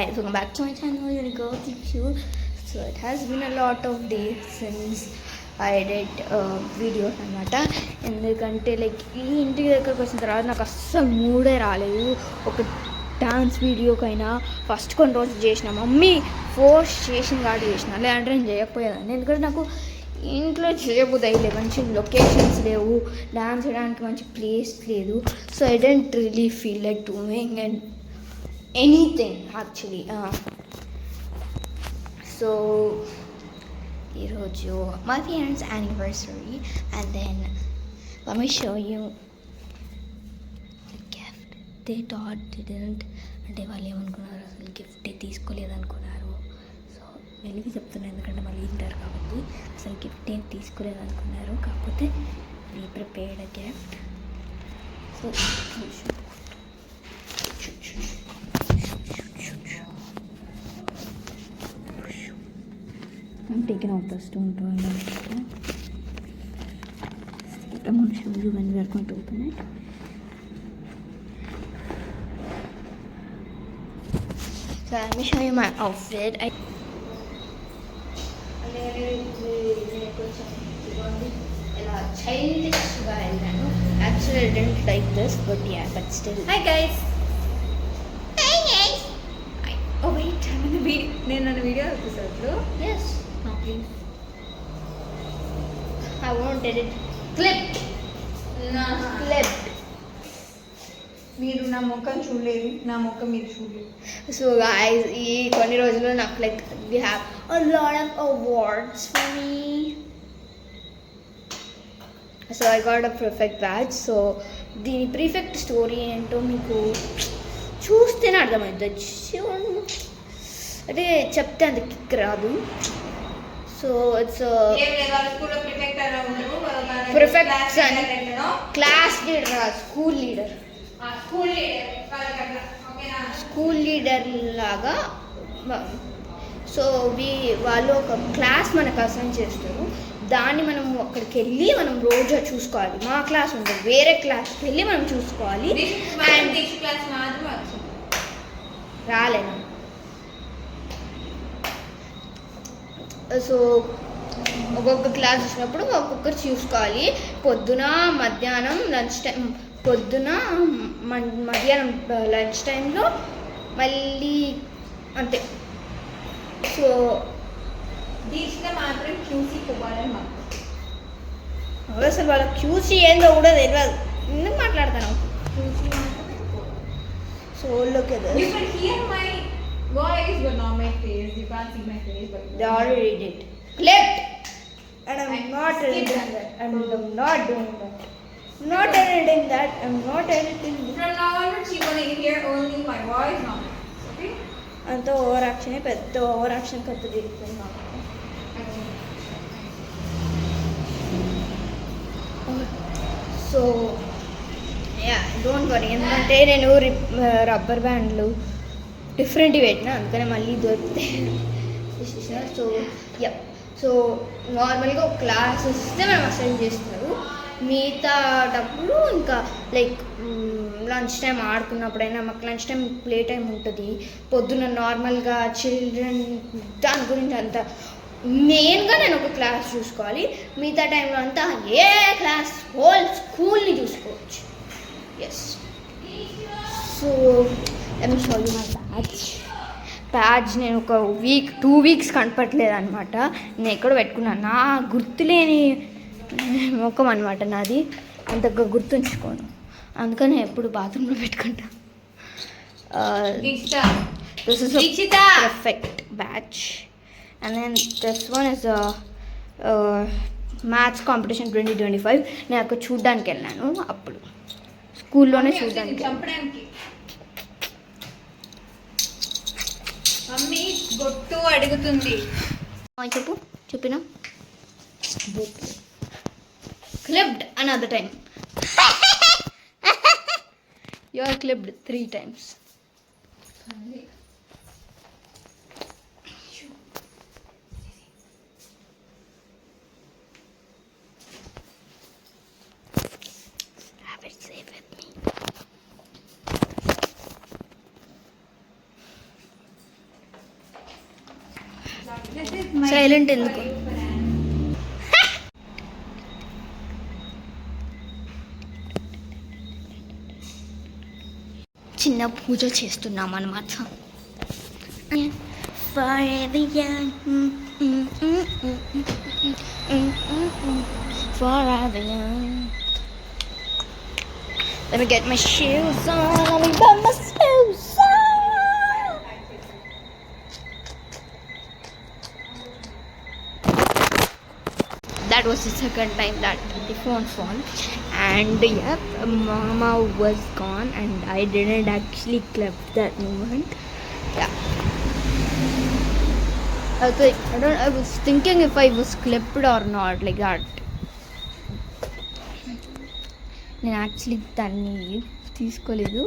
guys, welcome back to my channel, Unico Teacher. So it has been a lot of days since I did videos అనమాట. ఎందుకంటే like ఈ ఇంటికి దగ్గరకు వచ్చిన తర్వాత నాకు అస్సలు మూడే రాలేదు. ఒక డాన్స్ వీడియోకైనా ఫస్ట్ కొన్ని రోజులు చేసిన, మమ్మీ ఫోర్స్ చేసిన కాదు చేసిన, లేదంటే నేను చేయకపోయేదాన్ని. ఎందుకంటే నాకు ఇంట్లో చేయబుద్ది అయ్యలేదు, మంచి లొకేషన్స్ లేవు, డాన్స్ చేయడానికి మంచి ప్లేస్ లేదు. So I don't really feel like doing and anything actually. So ఈరోజు my parents' anniversary, and then let me show you the gift. They thought they didn't, అంటే వాళ్ళు ఏమనుకున్నారు, అసలు గిఫ్ట్ తీసుకోలేదు అనుకున్నారు. సో వెలిగి చెప్తున్నాను ఎందుకంటే మళ్ళీ ఇంటారు కాబట్టి, అసలు గిఫ్ట్ ఏం తీసుకోలేదు అనుకున్నారు. కాకపోతే we prepared a gift. So I'm taking off the stone toy. I'm going to show you when we are going to open it. So let me show you my outfit. Actually I didn't like this, but yeah, but still. Hi guys. Oh wait, నేను నన్ను video ఎపిసోడ్లో Yes. no please. I wanted it clipped. Clipped. మీరు నా ముఖం చూడలేదు, నా ముఖం మీరు చూడలేదు. So guys, ఈ కొన్ని రోజుల్లో నాకు like we have a lot of awards for me. So I got a prefect badge. So దీని prefect స్టోరీ ఏంటో మీకు చూస్తేనే అర్థమవుతుంది, అంటే చెప్తే అంత కిక్ రాదు. సో ఇట్స్ ప్రిఫెక్ట్స్ అని క్లాస్ లీడర్, స్కూల్ లీడర్ లాగా. సో వాళ్ళు ఒక క్లాస్ మనకు అసైన్ చేస్తారు, దాన్ని మనం అక్కడికి వెళ్ళి మనం రోజు చూసుకోవాలి. మా క్లాస్ ఉంటుంది, వేరే క్లాస్కి వెళ్ళి మనం చూసుకోవాలి. అండ్ రాలేను. సో ఒక్కొక్క క్లాస్ వచ్చినప్పుడు ఒక్కొక్కరు చూసుకోవాలి. పొద్దున, మధ్యాహ్నం, లంచ్ టైం, పొద్దున మధ్యాహ్నం లంచ్ టైంలో మళ్ళీ అంతే. సో దీక్ష మాత్రం క్యూసీ పోవాలని మాకు అసలు వాళ్ళ క్యూసీ ఏందో కూడా తెలియదు, ఎందుకు మాట్లాడతాను. So look at this. You can hear my voice but not my face. You can't see my face but They already did. Clipped. And I'm not editing that. I'm not doing that. Not editing that. I'm not editing that. from now onwards you're gonna hear only my voice, not my face. Okay? అంత over action, పెద్ద over action కథ తిరుగుతుంది నాకు. So yeah don't worry, ఎందుకంటే నేను rubber బ్యాండ్లు different పెట్టిన, అందుకనే మళ్ళీ దొరికితే. సో యా, సో నార్మల్గా ఒక క్లాస్ వస్తే మనం అసైన్ చేస్తారు, మిగతా డబ్బులు ఇంకా లైక్ లంచ్ టైం ఆడుకున్నప్పుడైనా, మాకు లంచ్ టైం ప్లే టైం ఉంటుంది. పొద్దున్న నార్మల్గా చిల్డ్రన్ దాని గురించి అంతా మెయిన్గా నేను ఒక క్లాస్ చూసుకోవాలి, మిగతా టైంలో అంతా ఏ క్లాస్ హోల్ స్కూల్ని చూసుకోవచ్చు. Yes. So let me show you my badge. నేను ఒక 2 weeks కనపట్లేదు అనమాట, నేను ఎక్కడో పెట్టుకున్నాను. నా గుర్తులేని ముఖం అనమాట నాది, అంతగా గుర్తుంచుకోను, అందుకని ఎప్పుడు బాత్రూంలో పెట్టుకుంటా. This is perfect badge. And then this one is maths competition 2025. నేను అక్కడ చూడ్డానికి వెళ్ళాను, అప్పుడు స్కూల్లోనే చూడ్డానికి. మమ్మీ గొట్టు అడుగుతుంది. చెప్పినా clipped another time. You are clipped 3 times. Have it safe with me. This is my Silent ఎందుకు? చిన్న పూజ చేస్తున్నాం అన్నమాట. Let me get my shoes on. Let me put my shoes on. That was the second time that the phone fall, and yep, Mama was gone, and I didn't actually clip that moment. Yeah. I was thinking if I was clipped or not, like that. నేను actually దాన్ని తీసుకోలేదు,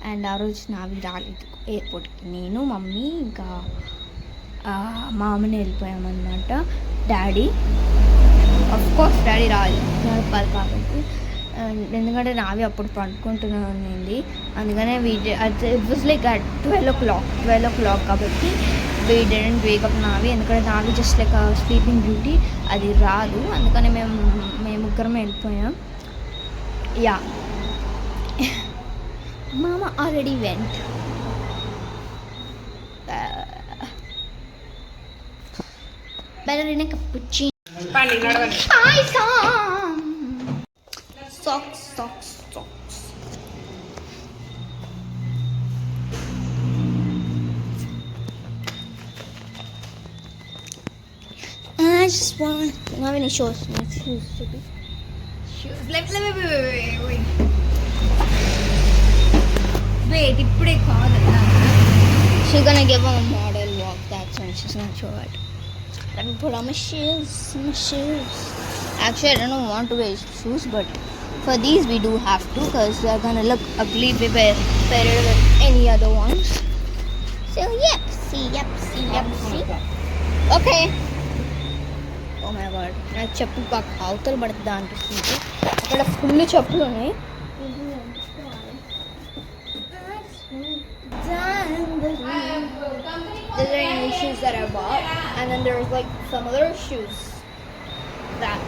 and ఆ రోజు నావి రాలేదు ఎయిర్పోర్ట్కి. నేను mummy ఇంకా మామని వెళ్ళిపోయామన్నమాట. డాడీ కోర్స్ డాడీ రావాలి కాబట్టి, ఎందుకంటే నావి అప్పుడు పండుకుంటున్నానండి. అందుకనే it was like at 12 o'clock కాబట్టి వీ డిడెంట్ వేకప్ నావి, ఎందుకంటే నావి జస్ట్ లైక్ స్లీపింగ్ బ్యూటీ, అది రాదు. అందుకని మేము ముగ్గురం వెళ్ళిపోయాం. Yeah. Mama already went. Better in a cappuccino. Hi, Sam. Socks. I just want. I don't have any shoes. Wait, ఇప్పుడే కాదన్నా. She's gonna give him a model walk. That's when she's gonna show it. Let me put on my shoes. Actually, I don't want to wear shoes, but for these we do have to, because they're gonna look ugly if we pair it with any other ones. So yep, see. Okay. Oh my god, నాకు చెప్పులు బాగా అవతల పడుతుందా అనిపిస్తుంది. అక్కడ full చెప్పులు ఉన్నాయి. These are new shoes that I bought, and then there's like some other shoes that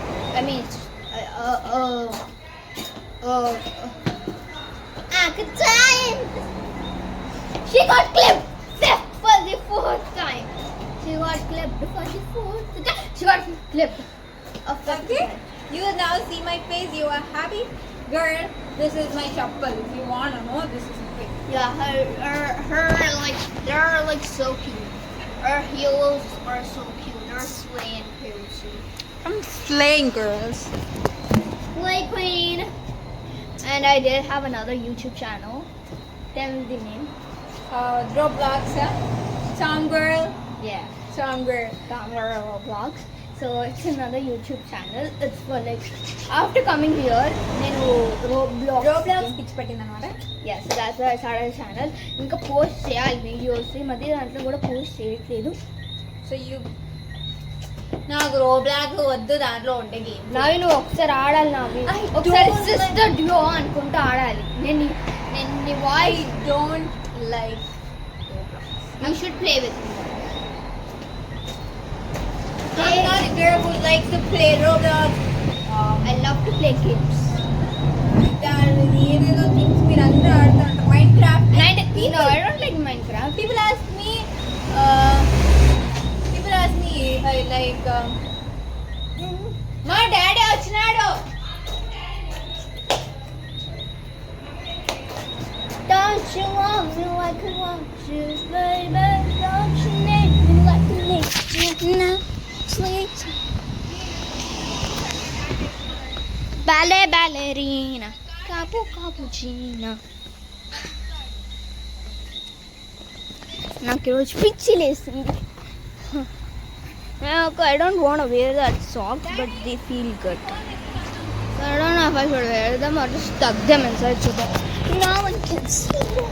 good time. She got clipped for the fourth time. She got clipped. Okay, you will now see my face. You are happy, girl. This is my chappal. If you wanna know, this is my face. Yeah, her like they're like so cute. Her heels are so cute. They're slaying heels. I'm slaying, girls. Slay queen. And I did have another YouTube channel. Tell me the name. Roblox, Tom girl. Yeah, Tom girl. Tamara Vlogs. So it's another YouTube channel. It's for like after coming here, నేను Roblox pitch పెట్టిందన్నమాట. Yes, that's why I started a channel. ఇంకా post చేయాలి videos. ఈ మధ్య దాంట్లో కూడా post చేయట్లేదు. So you నాకు రోబ్లాక్ వద్దు, దాంట్లో ఉండే గేమ్. నావి నువ్వు ఒకసారి ఆడాలి. నావి ఒకసారి సిస్టర్ డ్యూ అనుకుంటూ ఆడాలి. నేను నీ voice don't like you should play with me. I'm not a girl who likes to play Roblox. I love to play games. ఏదేదో థింగ్స్ మీరు అందరూ ఆడుతుంటారు. Minecraft. No, I don't like Minecraft. People ask me, I like, మా daddy వచ్చినాడు. Don't you want me like I want you, baby? Don't you need me like I need you now? Sweet ballerina, cappuccino. నాకు ఈరోజు పిచ్చి లేస్తుంది. I don't want to wear that socks, but they feel good. So I don't know if I should wear them or just tuck them inside so that no one can see them.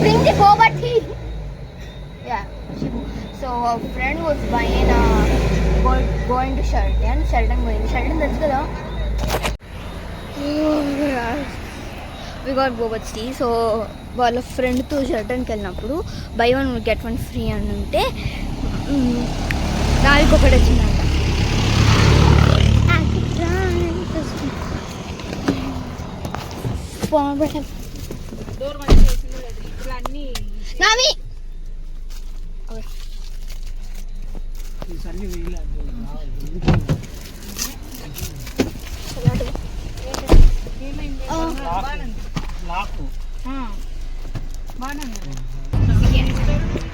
Bring the boba tea. Yeah. So our friend was buying going to Shelton తెలుసు కదా. We got boba tea. So వాళ్ళ ఫ్రెండ్తో షెల్టన్కి వెళ్ళినప్పుడు by 1 get 1 free అని ఉంటే 4 ఒకటి వచ్చిందంట. నావి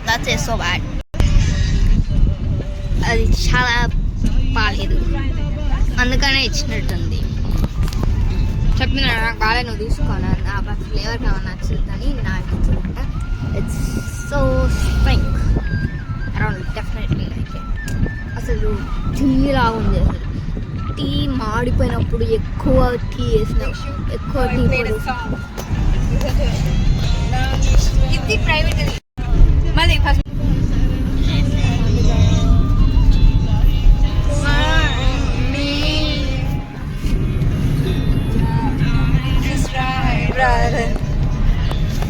That's it, so bad. అది చాలా బాగాలేదు, అందుకనే ఇచ్చినట్టుంది. చెప్పిన నాకు బాగా నువ్వు తీసుకోను, ఆ ఫ్లేవర్ కావాలి నచ్చుతుందని నాకు ఇచ్చిందంట. It's so strong, I don't definitely like it. అసలు టీ లాగా ఉంది. అసలు టీ మాడిపోయినప్పుడు ఎక్కువ టీ వేసిన ఎక్కువ టీ ఇది ప్రైవేట్ మళ్ళీ first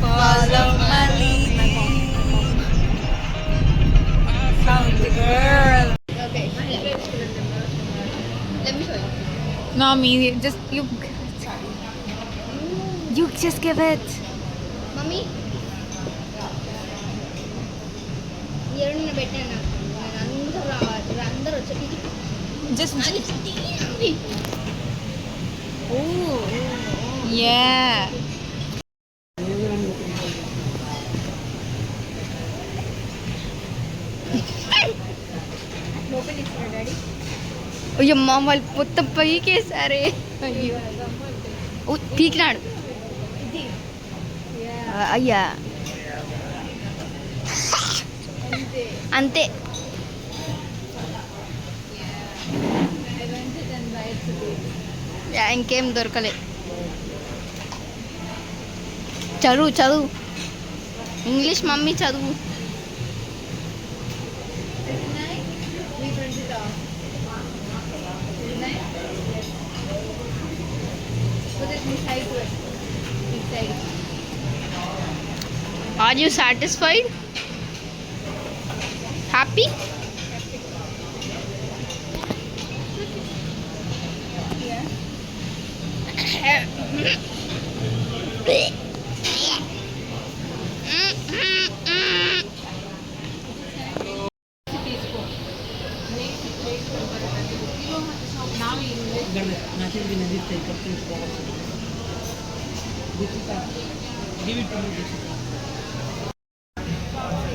follow my lead, found the girl. Okay, let me show you. No, me, just you just give it. Mummy ఎవరైనా పెట్టాను, అందరూ రావాలి, అందరూ వచ్చి Just yeah. అయ్యో మా వాళ్ళు మొత్తం పైకేసారే. అయ్యో పీకినాడు అయ్యా, అంతే. ఇంకేం దొరకలే. చదువు ఇంగ్లీష్ మమ్మీ చదువు. Are you satisfied? Happy?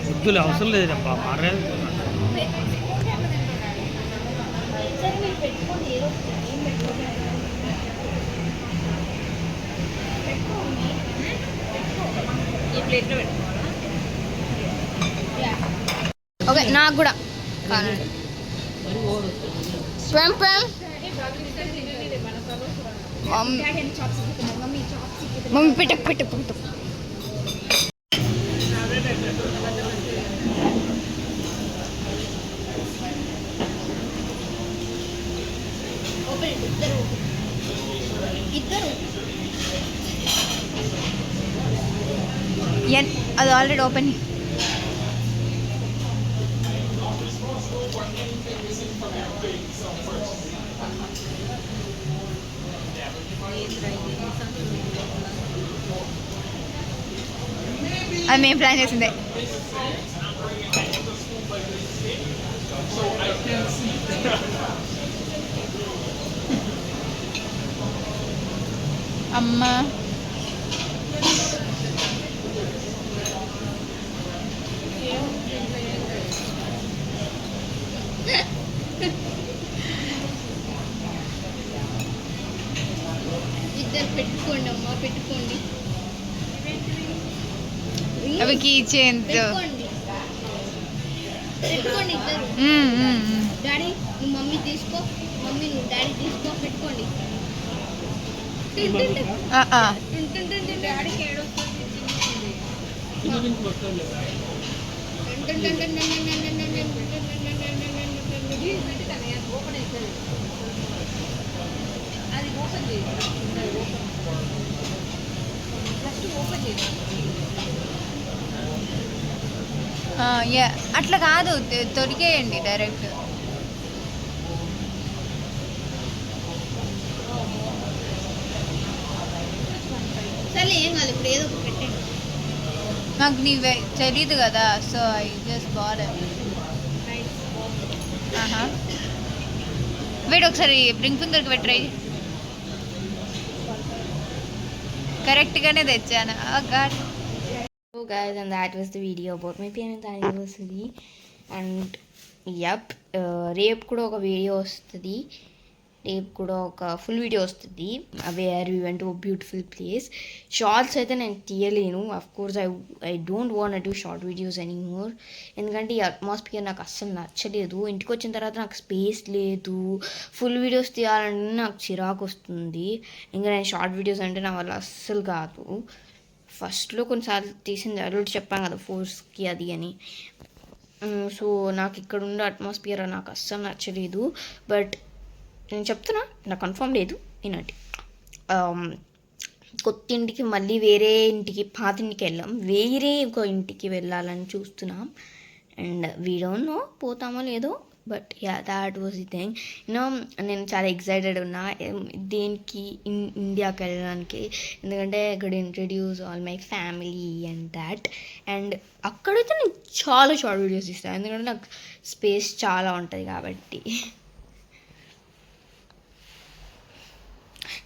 వద్దులే, అవసరం లేదబ్బా మారే. ఓకే, నాకు కూడా మమ్మీ పెట్టు. ఇద్దరు అది ఆల్రెడీ ఓపెన్. అది మేము ప్లాన్ చేసిందే. అమ్మా ఇద్దరు పెట్టుకోండి అమ్మా, పెట్టుకోండి. అవి కీ చైన్స్ పెట్టుకోండి ఇద్దరు. డాడీ నువ్వు మమ్మీ తీసుకో, మమ్మీ నువ్వు డాడీ తీసుకో, పెట్టుకోండి. డాడీకి ఏడొస్తుంది. యా అట్లా కాదు తొడిగేయండి డైరెక్ట్. సరే ఏం కాదు, ఇప్పుడు ఏదో ఒకటి పెట్టండి. నాకు నీవే తెలీదు కదా, so I just bought. Wait ఒకసారి బ్రింక్ ఫింగర్కి పెట్టి కరెక్ట్గానే తెచ్చాను. God. So guys, and that was the video about my parents' anniversary. And yep, రేపు కూడా ఒక వీడియో వస్తుంది, రేపు కూడా ఒక ఫుల్ వీడియో వస్తుంది where we went to beautiful place. Shorts అయితే నేను తీయలేను, of course I don't want do short videos anymore. ఎందుకంటే ఈ అట్మాస్ఫియర్ నాకు అస్సలు నచ్చలేదు. ఇంటికి వచ్చిన తర్వాత నాకు స్పేస్ లేదు, ఫుల్ వీడియోస్ తీయాలంటే నాకు చిరాకు వస్తుంది. ఇంకా నేను షార్ట్ వీడియోస్ అంటే నా వల్ల అస్సలు కాదు. ఫస్ట్లో కొన్నిసార్లు తీసింది అడల్ట్ చెప్పాను కదా, ఫోర్స్కి అది అని. సో నాకు ఇక్కడ ఉండే అట్మాస్ఫియర్ నాకు అస్సలు నచ్చలేదు. బట్ నేను చెప్తున్నా, నాకు కన్ఫర్మ్ లేదు వినండి. కొత్త ఇంటికి మళ్ళీ వేరే ఇంటికి, పాత ఇంటికి వెళ్ళాం, వేరే ఒక ఇంటికి వెళ్ళాలని చూస్తున్నాం. అండ్ వీ డోంట్ నో పోతామో లేదో, but yeah that was the thing. నేను చాలా ఎక్సైటెడ్ ఉన్నా దేనికి, ఇండియాకి వెళ్ళడానికి. ఎందుకంటే ఇక్కడ introduce all my family and that. And అక్కడైతే నేను చాలా షార్ట్ వీడియోస్ ఇస్తాను, ఎందుకంటే నాకు స్పేస్ చాలా ఉంటుంది కాబట్టి.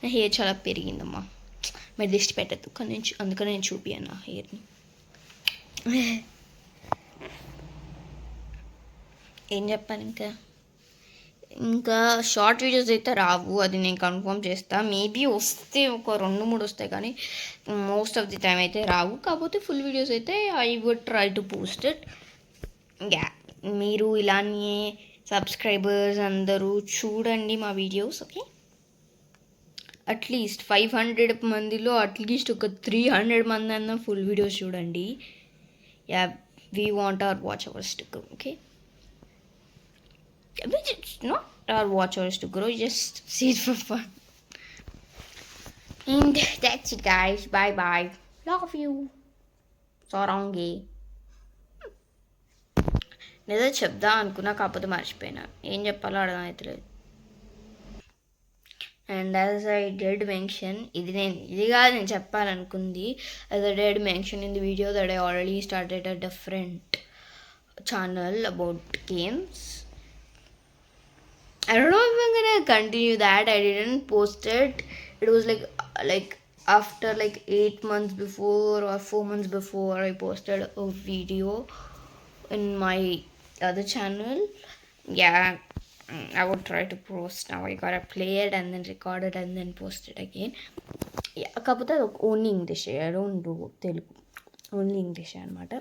నా హెయిర్ చాలా పెరిగిందమ్మా, మరి దిష్టి పెట్టద్దు కానీ అందుకని నేను చూపియాను నా హెయిర్ని. ఏం చెప్పాను ఇంకా షార్ట్ వీడియోస్ అయితే రావు, అది నేను కన్ఫర్మ్ చేస్తాను. మేబీ వస్తే ఒక 2-3 వస్తాయి, కానీ మోస్ట్ ఆఫ్ ది టైం అయితే రావు. కాకపోతే ఫుల్ వీడియోస్ అయితే I would try to post it. Yeah, మీరు ఇలానే సబ్స్క్రైబర్స్ అందరూ చూడండి మా వీడియోస్, ఓకే. అట్లీస్ట్ 500 మందిలో అట్లీస్ట్ ఒక 300 మంది అన్న ఫుల్ వీడియోస్ చూడండి. Yeah, we want hour watch hours to grow, okay. It's not our watch hours to grow, just see it for fun. And that's it guys, bye bye, love you, sarangi. నేదో చెప్దాం అనుకున్నా, కాకపోతే మర్చిపోయినా, ఏం చెప్పాలో అర్థం అవుతలేదు. And as I did mention, ఇది కాదు నేను చెప్పాలనుకుంది. As I did mention in the video that I already started a different channel about games. I don't know if I'm gonna continue that. I didn't post it. It was like after like 8 months before or 4 months before I posted a video in my other channel. Yeah, I would try to post now. I gotta play it and then record it and then post it again. Yeah, kapota only English. I don't do Telugu. Only English anamata.